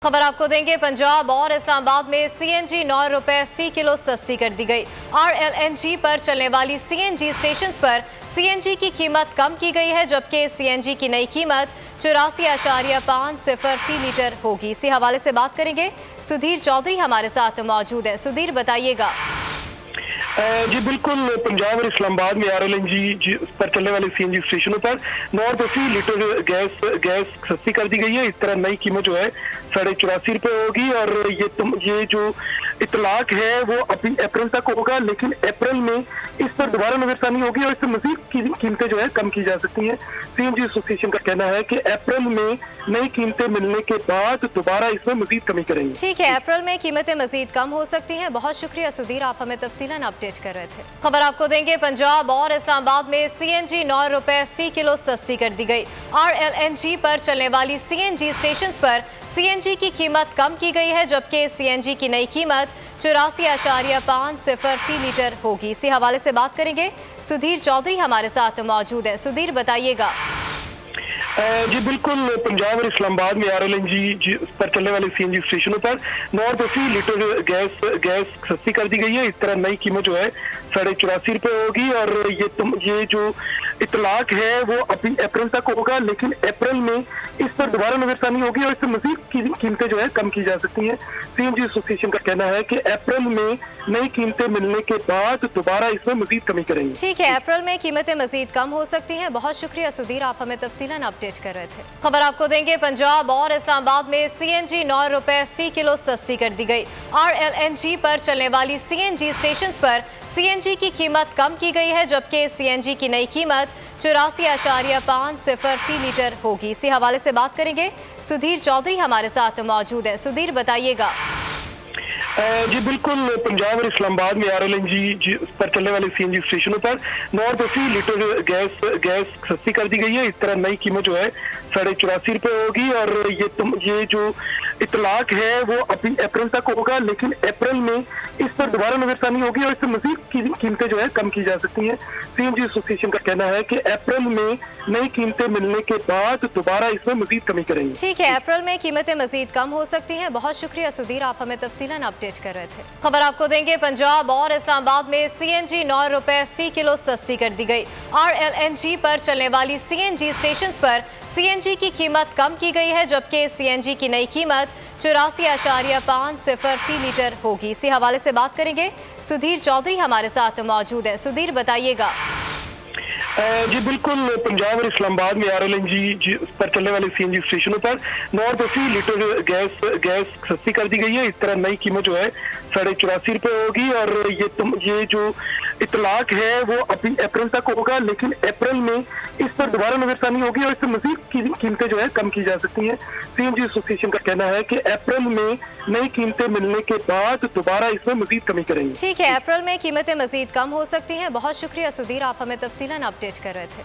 खबर आपको देंगे। पंजाब और इस्लामाबाद में सीएनजी 9 रुपए फी किलो सस्ती कर दी गई। आरएलएनजी पर चलने वाली सीएनजी स्टेशन पर सीएनजी की कीमत कम की गई है, जबकि सीएनजी की नई कीमत 84.50 फी लीटर होगी। इसी हवाले से बात करेंगे। सुधीर चौधरी हमारे साथ मौजूद है। सुधीर, बताइएगा। जी बिल्कुल, पंजाब और इस्लामाबाद में आरएलएनजी पर चलने वाले सीएनजी स्टेशनों पर 9 रुपए फी लीटर गैस सस्ती कर दी गई है। इस तरह नई कीमत जो है 84.5 रुपए होगी और ये जो इतलाक है वो अभी अप्रैल तक होगा, लेकिन अप्रैल में इस पर दोबारा नजरसानी होगी और इससे मजीद कीमतें जो है कम की जा सकती हैं। सीएनजी एसोसिएशन का कहना है कि अप्रैल में नई कीमतें मिलने के बाद दोबारा इसमें मजीद कमी करेंगे। ठीक है, अप्रैल में कीमतें मजीद कम हो सकती हैं। बहुत शुक्रिया सुधीर, आप हमें तफसीलन अपडेट कर रहे थे। खबर आपको देंगे। पंजाब और इस्लामाबाद में सीएनजी 9 रुपए फी किलो सस्ती कर दी गई। आरएलएनजी पर चलने वाली सीएनजी स्टेशन पर सीएनजी की कीमत कम की गई है, जबकि सीएनजी की नई कीमत 84.50 फी लीटर होगी। इसी हवाले से बात करेंगे। सुधीर चौधरी हमारे साथ मौजूद है। सुधीर, बताइएगा। जी बिल्कुल, पंजाब और इस्लामाबाद में आरएलएनजी पर चलने वाले सीएनजी स्टेशनों पर 9 रुपए फी लीटर गैस सस्ती कर दी गई है। इस तरह नई कीमत जो है 84.5 रुपए होगी और ये जो इतलाक है वो अभी अप्रैल तक होगा, लेकिन अप्रैल में इस पर दोबारा नजरसानी होगी और इससे मजीद कीमतें जो है कम की जा सकती हैं। सीएनजी एसोसिएशन का कहना है कि अप्रैल में नई कीमतें मिलने के बाद दोबारा इसमें मजीद कमी करेंगे। ठीक है, अप्रैल में कीमतें मजीद कम हो सकती हैं। बहुत शुक्रिया सुधीर, आप हमें तफसीलन अपडेट कर रहे थे। खबर आपको देंगे। पंजाब और इस्लामाबाद में सीएनजी 9 रुपए फी किलो सस्ती कर दी गई। आरएलएनजी पर चलने वाली सीएनजी स्टेशन पर सीएनजी की कीमत कम की गई है, जबकि सीएनजी की नई कीमत 84.50 फी लीटर होगी। इसी हवाले से बात करेंगे। सुधीर चौधरी हमारे साथ मौजूद है। सुधीर, बताइएगा। जी बिल्कुल, पंजाब और इस्लामाबाद में आरएलएनजी पर चलने वाले सीएनजी स्टेशनों पर 9 रुपए फी लीटर गैस सस्ती कर दी गई है। इस तरह नई कीमत जो है 84.5 रुपए होगी और ये जो इतलाक है वो अभी अप्रैल तक होगा, लेकिन अप्रैल में इस पर दोबारा नजरसानी होगी और इससे मजीद कीमतें जो है कम की जा सकती हैं। सीएनजी एसोसिएशन का कहना है कि अप्रैल में नई कीमतें मिलने के बाद दोबारा इसमें मजीद कमी करेंगे। ठीक है, अप्रैल में कीमतें मजीद कम हो सकती हैं। बहुत शुक्रिया सुधीर, आप हमें तफसीलन अपडेट कर रहे थे। खबर आपको देंगे। पंजाब और इस्लामाबाद में सीएनजी 9 रुपए फी किलो सस्ती कर दी गई। आरएलएनजी पर चलने वाली सीएनजी स्टेशन पर सीएनजी की कीमत कम की गई है, जबकि सीएनजी की नई कीमत 84.50 फी लीटर होगी। इसी हवाले से बात करेंगे। सुधीर चौधरी हमारे साथ मौजूद है। सुधीर, बताइएगा। जी बिल्कुल, पंजाब और इस्लामाबाद में आरएलएनजी पर चलने वाले सीएनजी स्टेशनों पर 9 रुपए फी लीटर गैस सस्ती कर दी गई है। इस तरह नई कीमत जो है 84.5 रुपए होगी और ये जो इतलाक है वो अभी अप्रैल तक होगा, लेकिन अप्रैल में इस पर दोबारा नजरसानी होगी और इससे मजीद कीमतें जो है कम की जा सकती हैं। सीएनजी एसोसिएशन का कहना है कि अप्रैल में नई कीमतें मिलने के बाद दोबारा इसमें मजीद कमी करेंगे। ठीक है, अप्रैल में कीमतें मजीद कम हो सकती हैं। बहुत शुक्रिया सुधीर, आप हमें तफसीलन अपडेट कर रहे थे।